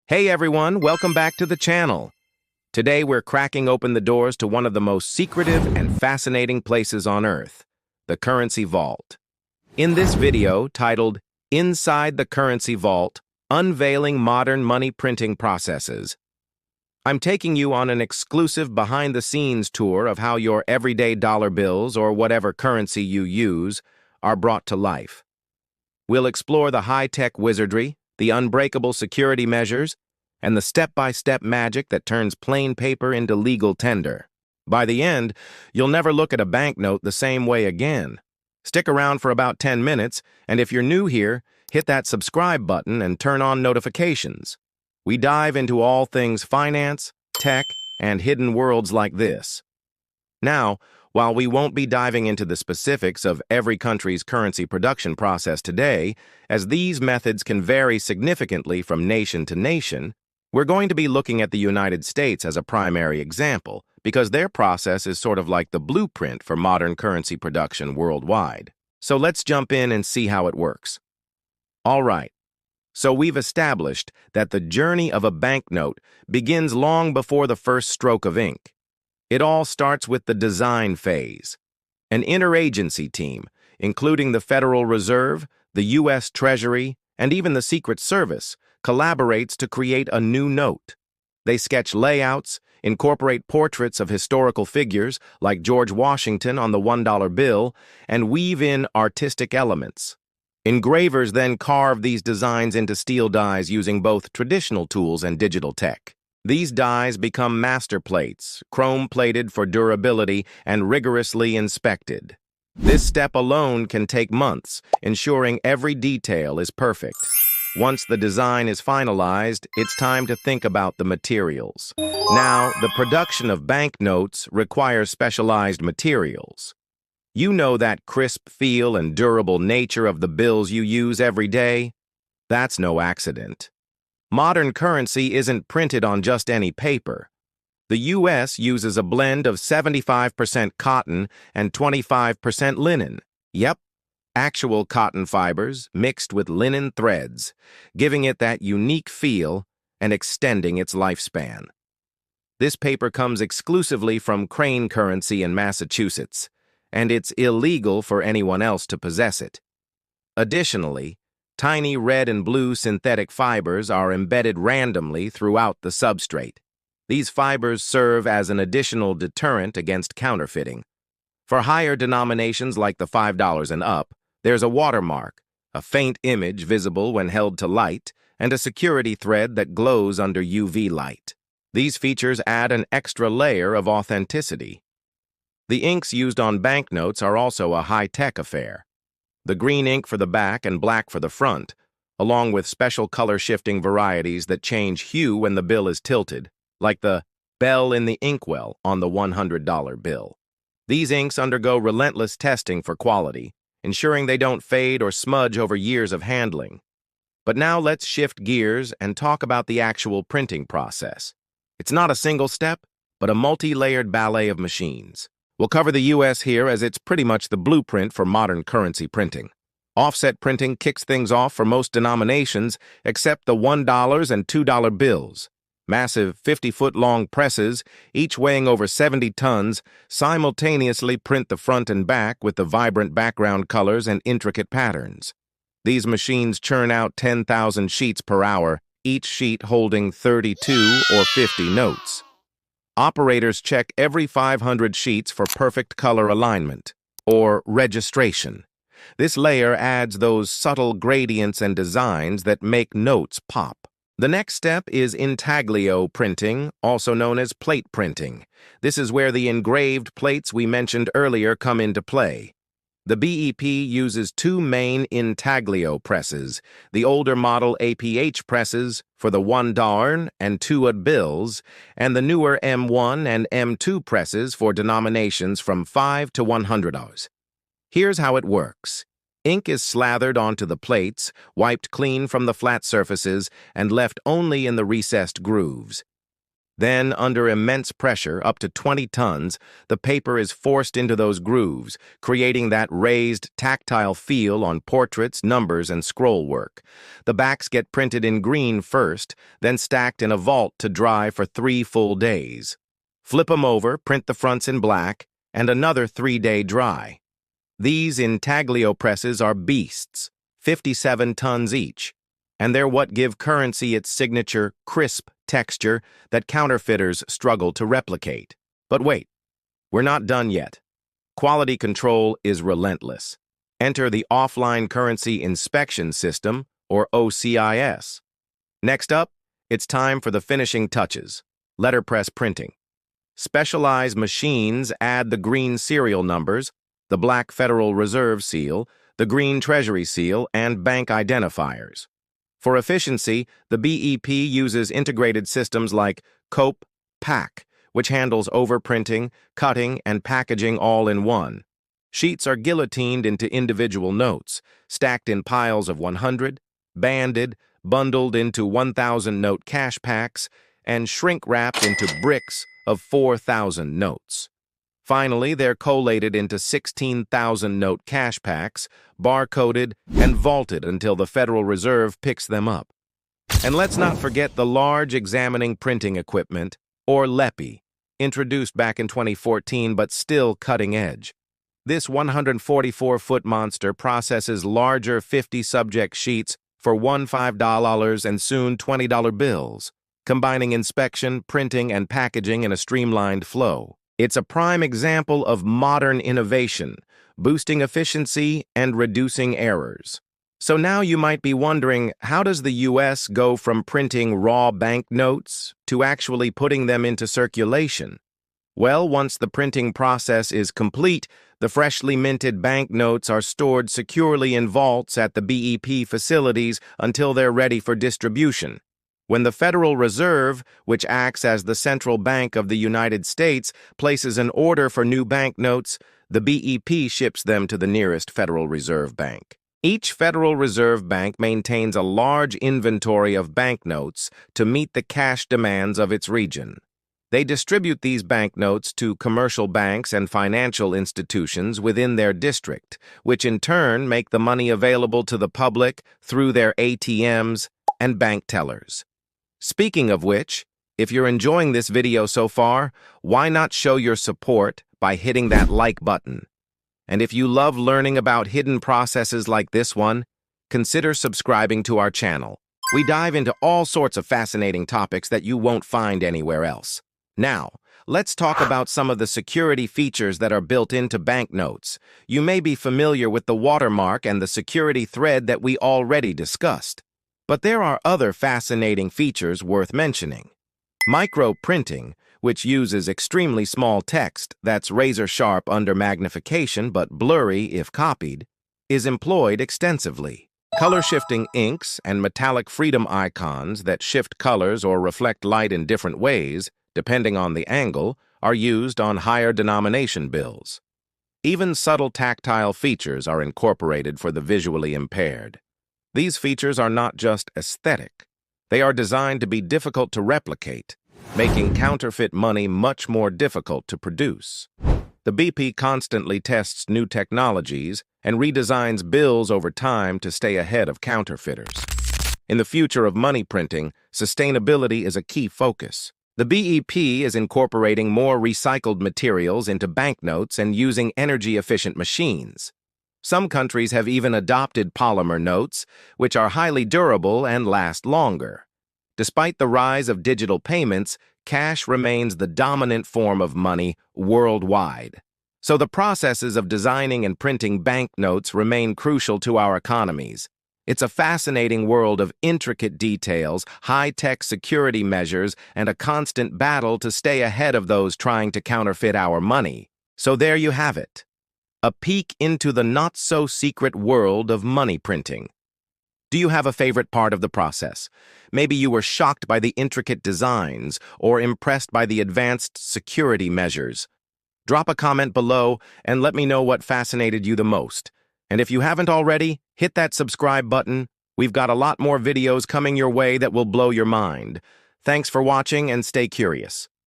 Hey everyone, welcome back to the channel. Today we're cracking open the doors to one of the most secretive and fascinating places on Earth, the Currency Vault. In this video, titled Inside the Currency Vault, Unveiling Modern Money Printing Processes, I'm taking you on an exclusive behind-the-scenes tour of how your everyday dollar bills or whatever currency you use are brought to life. We'll explore the high-tech wizardry, the unbreakable security measures, and the step-by-step magic that turns plain paper into legal tender. By the end, you'll never look at a banknote the same way again. Stick around for about 10 minutes, and if you're new here, hit that subscribe button and turn on notifications. We dive into all things finance, tech, and hidden worlds like this. Now, while we won't be diving into the specifics of every country's currency production process today, as these methods can vary significantly from nation to nation, we're going to be looking at the United States as a primary example, because their process is sort of like the blueprint for modern currency production worldwide. So let's jump in and see how it works. All right. So we've established that the journey of a banknote begins long before the first stroke of ink. It all starts with the design phase. An interagency team, including the Federal Reserve, the U.S. Treasury, and even the Secret Service, collaborates to create a new note. They sketch layouts, incorporate portraits of historical figures like George Washington on the $1 bill, and weave in artistic elements. Engravers then carve these designs into steel dies using both traditional tools and digital tech. These dies become master plates, chrome-plated for durability and rigorously inspected. This step alone can take months, ensuring every detail is perfect. Once the design is finalized, it's time to think about the materials. Now, the production of banknotes requires specialized materials. You know that crisp feel and durable nature of the bills you use every day? That's no accident. Modern currency isn't printed on just any paper. The U.S. uses a blend of 75% cotton and 25% linen. Yep, actual cotton fibers mixed with linen threads, giving it that unique feel and extending its lifespan. This paper comes exclusively from Crane Currency in Massachusetts, and it's illegal for anyone else to possess it. Additionally, tiny red and blue synthetic fibers are embedded randomly throughout the substrate. These fibers serve as an additional deterrent against counterfeiting. For higher denominations like the $5 and up, there's a watermark, a faint image visible when held to light, and a security thread that glows under UV light. These features add an extra layer of authenticity. The inks used on banknotes are also a high-tech affair. The green ink for the back and black for the front, along with special color-shifting varieties that change hue when the bill is tilted, like the bell in the inkwell on the $100 bill. These inks undergo relentless testing for quality, ensuring they don't fade or smudge over years of handling. But now let's shift gears and talk about the actual printing process. It's not a single step, but a multi-layered ballet of machines. We'll cover the U.S. here as it's pretty much the blueprint for modern currency printing. Offset printing kicks things off for most denominations except the $1 and $2 bills. Massive 50-foot-long presses, each weighing over 70 tons, simultaneously print the front and back with the vibrant background colors and intricate patterns. These machines churn out 10,000 sheets per hour, each sheet holding 32 or 50 notes. Operators check every 500 sheets for perfect color alignment, or registration. This layer adds those subtle gradients and designs that make notes pop. The next step is intaglio printing, also known as plate printing. This is where the engraved plates we mentioned earlier come into play. The BEP uses two main intaglio presses, the older model APH presses for the $1 and $2 bills, and the newer M1 and M2 presses for denominations from $5 to $100. Here's how it works. Ink is slathered onto the plates, wiped clean from the flat surfaces, and left only in the recessed grooves. Then, under immense pressure, up to 20 tons, the paper is forced into those grooves, creating that raised, tactile feel on portraits, numbers, and scroll work. The backs get printed in green first, then stacked in a vault to dry for 3 full days. Flip them over, print the fronts in black, and another 3-day dry. These intaglio presses are beasts, 57 tons each, and they're what give currency its signature crisp texture that counterfeiters struggle to replicate. But wait, we're not done yet. Quality control is relentless. Enter the Offline Currency Inspection System, or OCIS. Next up, it's time for the finishing touches, letterpress printing. Specialized machines add the green serial numbers, the black Federal Reserve seal, the green Treasury seal, and bank identifiers. For efficiency, the BEP uses integrated systems like COPE PAC, which handles overprinting, cutting, and packaging all in one. Sheets are guillotined into individual notes, stacked in piles of 100, banded, bundled into 1,000-note cash packs, and shrink-wrapped into bricks of 4,000 notes. Finally, they're collated into 16,000-note cash packs, barcoded, and vaulted until the Federal Reserve picks them up. And let's not forget the Large Examining Printing Equipment, or LEPI, introduced back in 2014 but still cutting edge. This 144-foot monster processes larger 50-subject sheets for $5 and soon $20 bills, combining inspection, printing, and packaging in a streamlined flow. It's a prime example of modern innovation, boosting efficiency and reducing errors. So now you might be wondering, how does the U.S. go from printing raw banknotes to actually putting them into circulation? Well, once the printing process is complete, the freshly minted banknotes are stored securely in vaults at the BEP facilities until they're ready for distribution. When the Federal Reserve, which acts as the central bank of the United States, places an order for new banknotes, the BEP ships them to the nearest Federal Reserve Bank. Each Federal Reserve Bank maintains a large inventory of banknotes to meet the cash demands of its region. They distribute these banknotes to commercial banks and financial institutions within their district, which in turn make the money available to the public through their ATMs and bank tellers. Speaking of which, if you're enjoying this video so far, why not show your support by hitting that like button? And if you love learning about hidden processes like this one, consider subscribing to our channel. We dive into all sorts of fascinating topics that you won't find anywhere else. Now, let's talk about some of the security features that are built into banknotes. You may be familiar with the watermark and the security thread that we already discussed. But there are other fascinating features worth mentioning. Micro-printing, which uses extremely small text that's razor-sharp under magnification but blurry if copied, is employed extensively. Color-shifting inks and metallic freedom icons that shift colors or reflect light in different ways, depending on the angle, are used on higher denomination bills. Even subtle tactile features are incorporated for the visually impaired. These features are not just aesthetic. They are designed to be difficult to replicate, making counterfeit money much more difficult to produce. The BP constantly tests new technologies and redesigns bills over time to stay ahead of counterfeiters. In the future of money printing, sustainability is a key focus. The BEP is incorporating more recycled materials into banknotes and using energy-efficient machines. Some countries have even adopted polymer notes, which are highly durable and last longer. Despite the rise of digital payments, cash remains the dominant form of money worldwide. So the processes of designing and printing banknotes remain crucial to our economies. It's a fascinating world of intricate details, high-tech security measures, and a constant battle to stay ahead of those trying to counterfeit our money. So there you have it. A peek into the not-so-secret world of money printing. Do you have a favorite part of the process? Maybe you were shocked by the intricate designs or impressed by the advanced security measures. Drop a comment below and let me know what fascinated you the most. And if you haven't already, hit that subscribe button. We've got a lot more videos coming your way that will blow your mind. Thanks for watching and stay curious.